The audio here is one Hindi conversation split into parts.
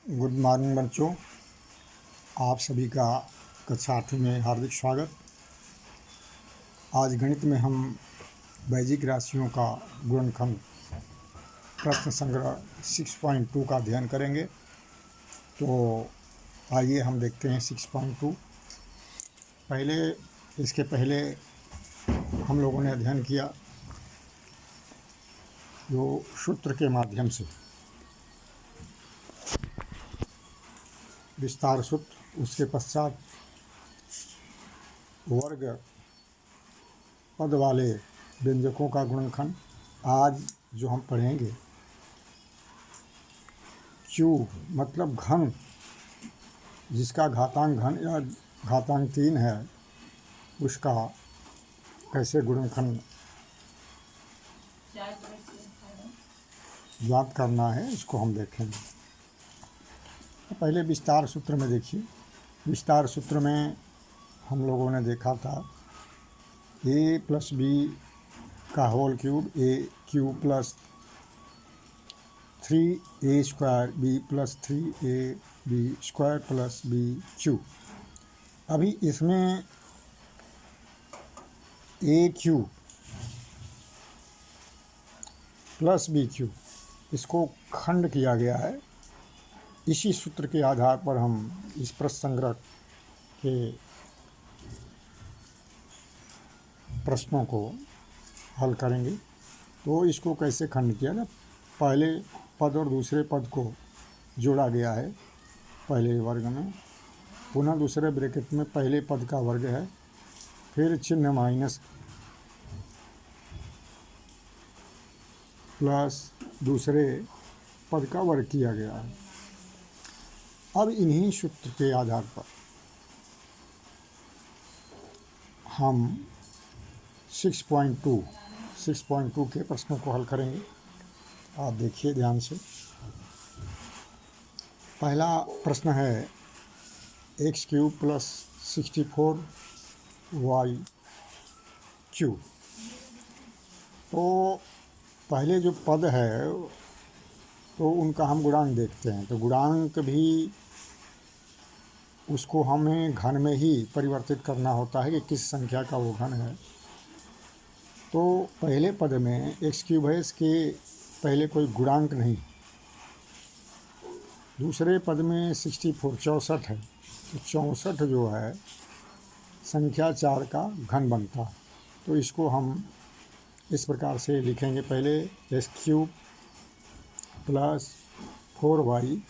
गुड मॉर्निंग बच्चों, आप सभी का कक्षा 8वीं में हार्दिक स्वागत। आज गणित में हम वैजिक राशियों का गुणनखंड प्रश्न संग्रह 6.2 का अध्ययन करेंगे। तो आइए हम देखते हैं 6.2। इसके पहले हम लोगों ने अध्ययन किया जो सूत्र के माध्यम से विस्तार सूत्र, उसके पश्चात वर्ग पद वाले व्यंजकों का गुणनखंड। आज जो हम पढ़ेंगे क्यू मतलब घन, जिसका घातांक घन या घातांक 3 है, उसका कैसे गुणनखंड ज्ञात करना है, इसको हम देखेंगे। पहले विस्तार सूत्र में देखिए। विस्तार सूत्र में हम लोगों ने देखा था a + b का whole cube, a cube plus 3a² b + 3ab² plus b cube. अभी इसमें a cube plus b cube, इसको खंड किया गया है। इसी सूत्र के आधार पर हम इस प्रश्न संग्रह के प्रश्नों को हल करेंगे। तो इसको कैसे खंड किया ना, पहले पद और दूसरे पद को जोड़ा गया है पहले वर्ग में, पुनः दूसरे ब्रैकेट में पहले पद का वर्ग है, फिर चिन्ह माइनस प्लस दूसरे पद का वर्ग किया गया है। अब इन्हीं सूत्र के आधार पर हम 6.2 के प्रश्नों को हल करेंगे। आप देखिए ध्यान से। पहला प्रश्न है x³ + 64y³। तो पहले जो पद है तो उनका हम गुणांक देखते हैं। तो गुणांक भी उसको हमें घन में ही परिवर्तित करना होता है कि किस संख्या का वो घन है। तो पहले पद में x³ है, इसके पहले कोई गुणांक नहीं। दूसरे पद में 64 है, तो 64 जो है संख्या 4 का घन बनता है। तो इसको हम इस प्रकार से लिखेंगे। पहले x³ + 4y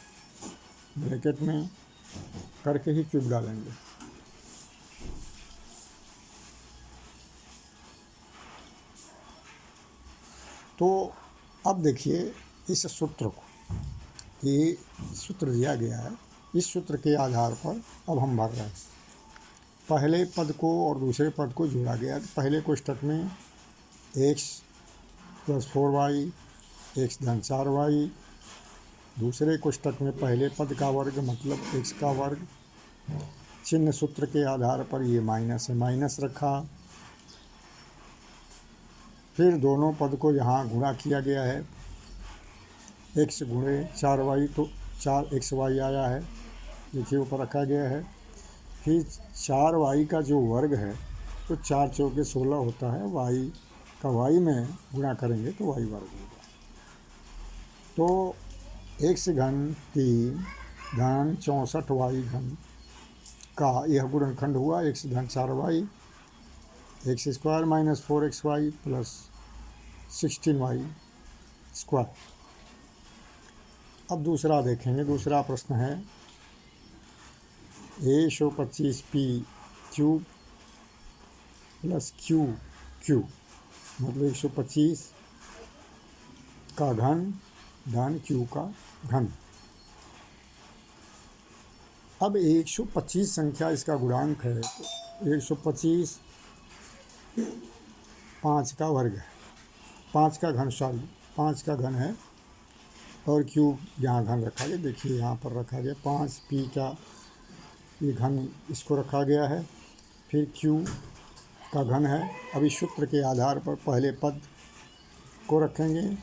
ब्रैकेट में करके ही क्यूब डालेंगे। तो अब देखिए इस सूत्र को, ये सूत्र दिया गया है, इस सूत्र के आधार पर अब हम भर रहे हैं। पहले पद को और दूसरे पद को जोड़ा गया है। पहले कोष्ठक में x + 4y x धन 4y, दूसरे कोष्ठक में पहले पद का वर्ग मतलब x का वर्ग, चिन्ह सूत्र के आधार पर ये माइनस है, माइनस रखा। फिर दोनों पद को यहाँ गुणा किया गया है, x गुणे 4y, तो 4xy आया है, देखिए ऊपर रखा गया है। फिर 4y का जो वर्ग है तो 4 चौके 16 होता है, y का y में गुणा करेंगे तो y वर्ग होगा। तो x घन 3 धन 64y घन का यह गुणनखंड हुआ। x धन 4y x² - 4xy plus 16y²। अब दूसरा देखेंगे। दूसरा प्रश्न है a125p³ + q³ मतलब 125 का घन धन q का घन। अब 125 संख्या इसका गुणांक है, तो 125 5 का वर्ग है, 5 का घन, 5 का घन है, और क्यूब यहाँ घन रखा गया। देखिए यहाँ पर रखा गया 5p का ये घन, इसको रखा गया है। फिर q का घन है। अभी सूत्र के आधार पर पहले पद को रखेंगे,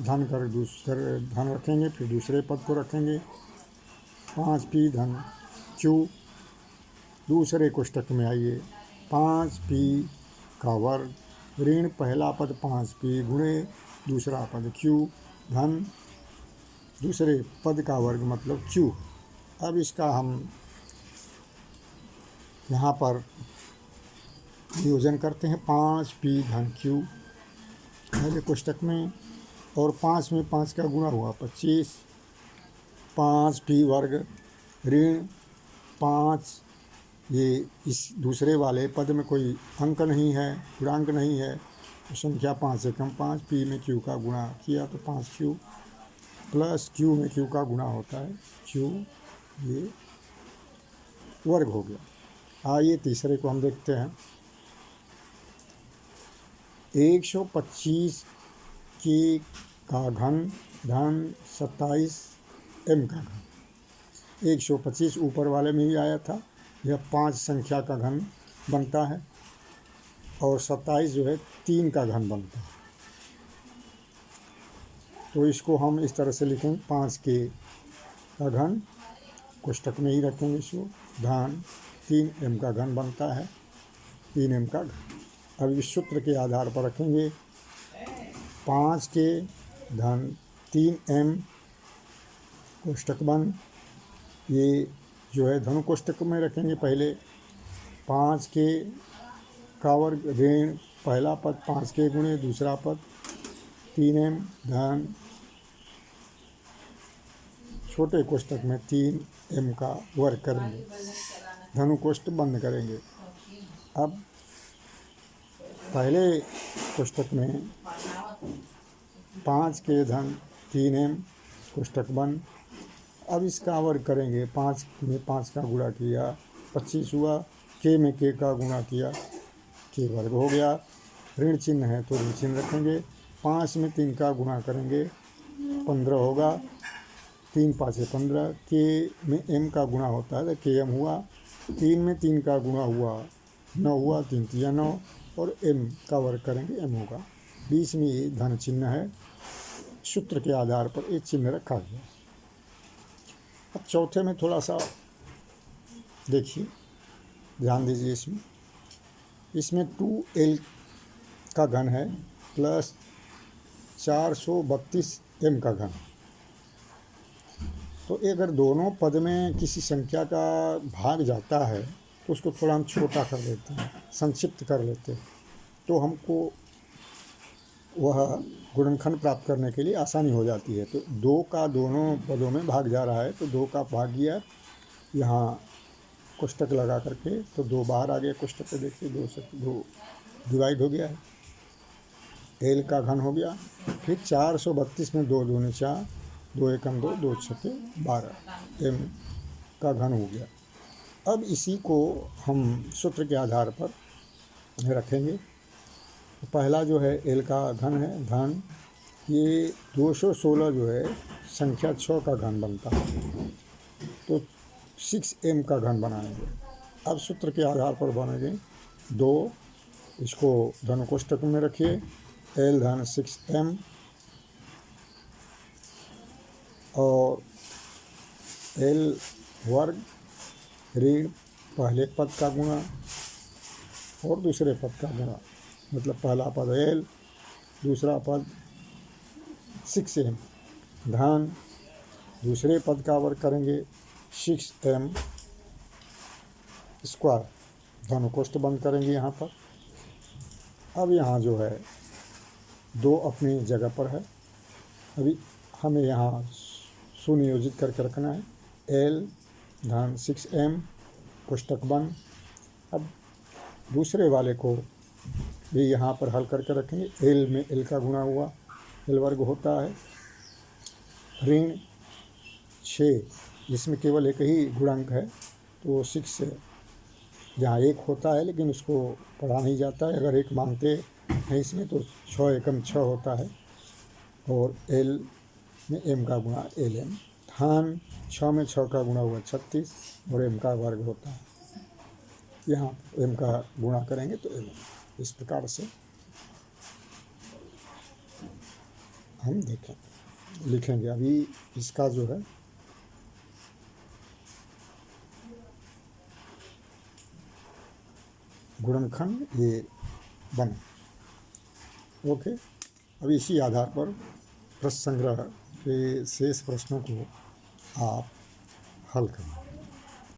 धन कर दूसरे धन रखेंगे, फिर दूसरे पद को रखेंगे 5p धन q। दूसरे कोष्टक में आइए 5p का वर्ग ऋण पहला पद 5p गुणे दूसरा पद q धन दूसरे पद का वर्ग मतलब q। अब इसका हम यहाँ पर नियोजन करते हैं 5p धन q पहले कोष्टक में, और 5 में 5 का गुणा हुआ 25, 5p वर्ग ऋण 5, ये इस दूसरे वाले पद में कोई अंक नहीं है, गुणांक नहीं है, तो संख्या 5 से कम 5, p में q का गुणा किया तो 5q प्लस q में q का गुणा होता है q, ये वर्ग हो गया। आइए तीसरे को हम देखते हैं 125 k का घन धन 27 m का घन। 125 ऊपर वाले में भी आया था, यह 5 संख्या का घन बनता है, और 27 जो है 3 का घन बनता है। तो इसको हम इस तरह से लिखेंगे 5k का घन, कोष्टक में ही रखेंगे इसको, धन 3m का घन बनता है, 3m का घन। अब इस सूत्र के आधार पर रखेंगे 5k धन 3m कोष्टक बंद, ये जो है धनु कोष्टक में रखेंगे पहले 5k का वर्ग ऋण पहला पद 5k गुणे दूसरा पद 3m धन छोटे कोष्टक में 3m का वर्ग करेंगे, धनु कोष्ट बंद करेंगे। अब पहले कोष्टक में 5k धन 3m कोष्टक बंद। अब इसका वर्ग करेंगे, 5 में 5 का गुणा किया 25 हुआ, k में k का गुणा किया k वर्ग हो गया, ऋण चिन्ह है तो ऋण चिन्ह रखेंगे, 5 में 3 का गुणा करेंगे 15 होगा, 3 5 15, k में m का गुणा होता है तो km हुआ, 3 में 3 का गुणा हुआ 9 हुआ, 3 3 9, और m का वर्ग करेंगे m होगा। बीच में ये धन चिन्ह है, सूत्र के आधार पर ये चिन्ह रखा गया। अब चौथे में थोड़ा सा देखिए, ध्यान दीजिए, इसमें 2l का घन है प्लस 432 m का घन। तो अगर दोनों पद में किसी संख्या का भाग जाता है तो उसको थोड़ा हम छोटा कर लेते हैं, संक्षिप्त कर लेते हैं, तो हमको वह गुणनखंड प्राप्त करने के लिए आसानी हो जाती है। तो 2 का दोनों पदों में भाग जा रहा है तो 2 का भाग गया, यहाँ कोष्टक लगा करके तो 2 बाहर आ गया कोष्टक पे, देखिए 2 से 2 डिवाइड हो गया है, l का घन हो गया। फिर 432 में 2 दूनी 4, 2 एकम 2, 2 छके 12, m का घन हो गया। अब इसी को हम सूत्र के आधार पर रखेंगे। पहला जो है l का घन है धन, ये 216 जो है संख्या 6 का घन बनता है, तो 6m का घन बनाएंगे। अब सूत्र के आधार पर बनेंगे 2, इसको धनु कोष्टक में रखिए, l धन 6m और l वर्ग ऋण पहले पद का गुणा और दूसरे पद का गुणा, मतलब पहला पद l, दूसरा पद 6m धन दूसरे पद का वर्ग करेंगे 6m स्क्वायर, धनु कोष्ट बंद करेंगे यहाँ पर। अब यहाँ जो है 2 अपनी जगह पर है, अभी हमें यहाँ सुनियोजित करके रखना है, l धन 6m कोष्टक बंद। अब दूसरे वाले को भी यहाँ पर हल करके रखेंगे, l में l का गुणा हुआ, l वर्ग होता है, ऋण 6, इसमें केवल एक ही गुणांक है तो 6 से जहाँ 1 होता है लेकिन उसको पढ़ा नहीं जाता है, अगर 1 मानते हैं इसमें तो 6 एकम 6 होता है, और l में m का गुणा lm, धन 6 में 6 का गुणा हुआ 36 और m का वर्ग होता है, यहाँ m का गुणा करेंगे तो m। इस प्रकार से हम देखें लिखेंगे। अभी इसका जो है गुणनखंड ये बन। ओके, अब इसी आधार पर प्रश्न संग्रह के शेष प्रश्नों को आप हल करें।